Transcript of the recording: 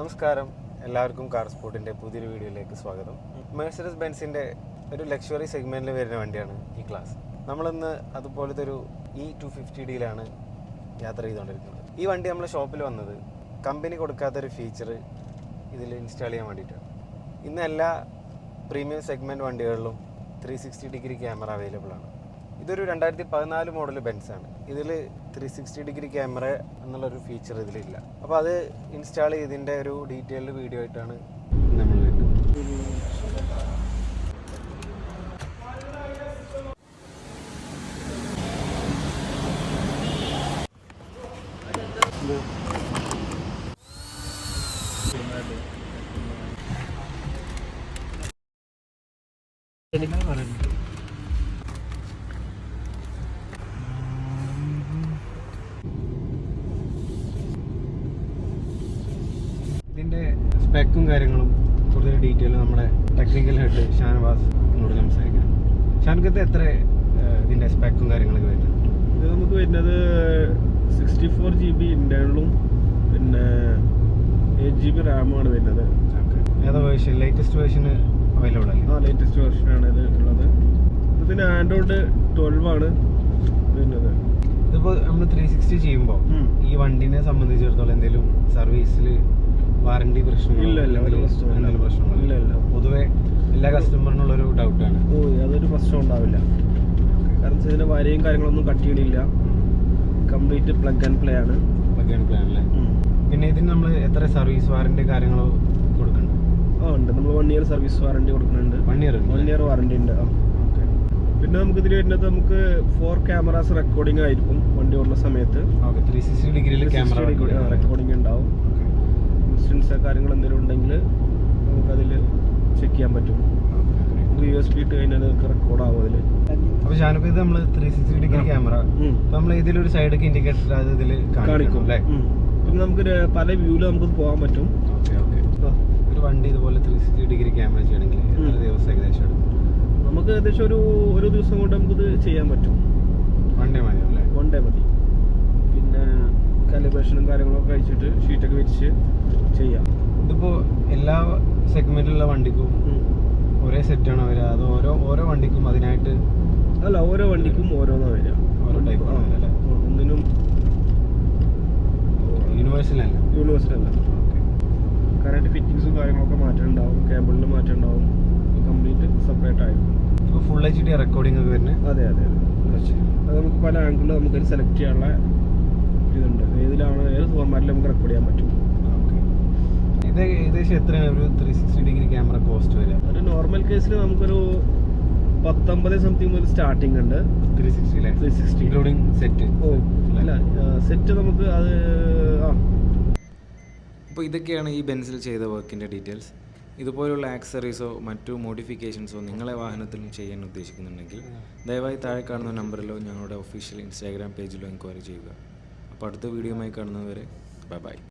നമസ്കാരം, എല്ലാവർക്കും കാർ സ്പോർട്ടിൻ്റെ പുതിയൊരു വീഡിയോയിലേക്ക് സ്വാഗതം. മെഴ്സിഡസ് ബെൻസിൻ്റെ ഒരു ലക്ഷറി സെഗ്മെൻറ്റിൽ വരുന്ന വണ്ടിയാണ് ഈ ക്ലാസ്. നമ്മളിന്ന് അതുപോലത്തെ ഒരു E250Dയിലാണ് യാത്ര ചെയ്തുകൊണ്ടിരിക്കുന്നത്. ഈ വണ്ടി നമ്മൾ ഷോപ്പിൽ വന്നത് കമ്പനി കൊടുക്കാത്തൊരു ഫീച്ചർ ഇതിൽ ഇൻസ്റ്റാൾ ചെയ്യാൻ വേണ്ടിയിട്ടാണ്. ഇന്ന് എല്ലാ പ്രീമിയം സെഗ്മെൻറ്റ് വണ്ടികളിലും 360 ഡിഗ്രി ക്യാമറ അവൈലബിൾ ആണ്. ഇതൊരു 2014 മോഡൽ ബെൻസാണ്. ഇതിൽ 360 ഡിഗ്രി ക്യാമറ എന്നുള്ളൊരു ഫീച്ചർ ഇതിലില്ല. അപ്പോൾ അത് ഇൻസ്റ്റാൾ ചെയ്തതിൻ്റെ ഒരു ഡീറ്റെയിൽഡ് വീഡിയോ ആയിട്ടാണ് നമ്മൾ വരുന്നത്. ഇതിൻ്റെ സ്പെക്കും കാര്യങ്ങളും കൂടുതൽ ഡീറ്റെയിൽ നമ്മുടെ ടെക്നിക്കൽ ഹെഡ് ഷാനവാസ് എന്നോട് സംസാരിക്കാം. ഷാനക്കത്തെ എത്ര ഇതിൻ്റെ സ്പെക്കും കാര്യങ്ങളൊക്കെ വരുന്നത്? ഇത് നമുക്ക് വരുന്നത് 64 GB ഇൻറ്റേർണലും പിന്നെ 8 GB റാമാണ് വരുന്നത്. ഏതാ വേർഷൻ? ലേറ്റസ്റ്റ് വേർഷന് അവൈലബിൾ അല്ലേ? ലേറ്റസ്റ്റ് വേർഷനാണ് ഇത് ഉള്ളത്. ഇതിന് ആൻഡ്രോയിഡ് 12 ആണ് വരുന്നത്. ഇതിപ്പോൾ നമ്മൾ 360 ചെയ്യുമ്പോൾ ഈ വണ്ടിനെ സംബന്ധിച്ചിടത്തോളം എന്തെങ്കിലും സർവീസിൽ വാറണ്ടി പ്രശ്നങ്ങളില്ല? പൊതുവെ എല്ലാ കസ്റ്റമറിനുള്ളൊരു ഡൗട്ടാണ്. അതൊരു പ്രശ്നം ഉണ്ടാവില്ല. കാരണം ഇതിന്റെ വരയും കാര്യങ്ങളൊന്നും കട്ട് ചെയ്യണില്ല. കംപ്ലീറ്റ് പ്ലഗ് ആൻഡ് പ്ലേ ആണ്. അല്ലേ? പിന്നെ ഇതിന് നമ്മൾ എത്ര സർവീസ് വാറണ്ടി കാര്യങ്ങളോ കൊടുക്കുന്നുണ്ട്? ഉണ്ട്. നമ്മൾ 1 year സർവീസ് വാറണ്ടി കൊടുക്കുന്നുണ്ട്. 1 year വാറണ്ടി ഉണ്ട്. പിന്നെ നമുക്ക് ഇതിൽ വരുന്നത് നമുക്ക് 4 ക്യാമറാസ് റെക്കോർഡിംഗ് ആയിരിക്കും വണ്ടി ഓടുന്ന സമയത്ത്. 360 ഡിഗ്രിയിൽ ക്യാമറ റെക്കോർഡിംഗ് ഉണ്ടാവും. ഇൻസിഡൻസ് കാര്യങ്ങൾ എന്തെങ്കിലും ഉണ്ടെങ്കിൽ നമുക്കതിൽ ചെക്ക് ചെയ്യാൻ പറ്റും. USB ഇട്ട് കഴിഞ്ഞാൽ റെക്കോർഡ് ആവും അതിൽ. അപ്പോൾ ഷാനുക്ക് ഇത് നമ്മൾ 360 ഡിഗ്രി ക്യാമറ നമ്മൾ ഇതിലൊരു സൈഡൊക്കെ ഇൻഡിക്കേറ്റർ അത് ഇതിൽ കാണിക്കും അല്ലേ? പിന്നെ നമുക്ക് പല വ്യൂവിൽ നമുക്ക് പോകാൻ പറ്റും. ഒരു വണ്ടി ഇതുപോലെ 360 ഡിഗ്രി ക്യാമറ ചെയ്യണമെങ്കിൽ എത്ര ദിവസം ഏകദേശം എടുക്കും? നമുക്ക് ഏകദേശം ഒരു ദിവസം കൊണ്ട് നമുക്കിത് ചെയ്യാൻ പറ്റും. വൺ ഡേ മതി അല്ലേ? വൺ ഡേ മതി. പിന്നെ കാലിബ്രേഷനും കാര്യങ്ങളൊക്കെ കഴിച്ചിട്ട് ഷീറ്റൊക്കെ വെച്ച് ചെയ്യാം. ഇതിപ്പോൾ എല്ലാ സെഗ്മെന്റിലുള്ള വണ്ടിക്കും ഒരേ സെറ്റാണോ വരിക? അതോ ഓരോ വണ്ടിക്കും അതിനായിട്ട്? അല്ല, ഓരോ വണ്ടിക്കും ഓരോന്നാണ് വരിക. ഓരോ ടൈപ്പ് അല്ലേ? ഒന്നിനും യൂണിവേഴ്സൽ അല്ല. കറണ്ട് ഫിറ്റിങ്സും കാര്യങ്ങളൊക്കെ മാറ്റം ഉണ്ടാവും. കേബിളിൽ മാറ്റം ഉണ്ടാവും. കംപ്ലീറ്റ് സെപ്പറേറ്റ് ആയിരിക്കും. ഇപ്പോൾ ഫുൾ HD റെക്കോർഡിംഗ് ഒക്കെ വരുന്നത്? അതെ. അത് നമുക്ക് പല ആംഗിളിൽ നമുക്കത് സെലക്ട് ചെയ്യാനുള്ള ഇതുണ്ട്. ഏത് ഫോർമാറ്റിൽ നമുക്ക് റെക്കോർഡ് ചെയ്യാൻ പറ്റും. ഇത് ഏകദേശം എത്രയാണ് ഒരു 360 ഡിഗ്രി ക്യാമറ കോസ്റ്റ് വരിക? ഒരു നോർമൽ കേസിൽ നമുക്കൊരു 19 സംതിങ് ഒരു സ്റ്റാർട്ടിംഗ് ഉണ്ട്. 360 ഇൻക്ലൂഡിങ് സെറ്റ്? അല്ല, സെറ്റ് നമുക്ക് അത് അപ്പോൾ ഇതൊക്കെയാണ് ഈ ബെൻസിൽ ചെയ്ത വർക്കിൻ്റെ ഡീറ്റെയിൽസ്. ഇതുപോലുള്ള ആക്സറീസോ മറ്റു മോഡിഫിക്കേഷൻസോ നിങ്ങളെ വാഹനത്തിലും ചെയ്യാൻ ഉദ്ദേശിക്കുന്നുണ്ടെങ്കിൽ ദയവായി താഴെ കാണുന്ന നമ്പറിലോ ഞങ്ങളുടെ ഒഫീഷ്യൽ ഇൻസ്റ്റാഗ്രാം പേജിലോ എൻക്വയറി ചെയ്യുക. അപ്പോൾ അടുത്ത വീഡിയോയുമായി കാണുന്നതുവരെ ബൈ.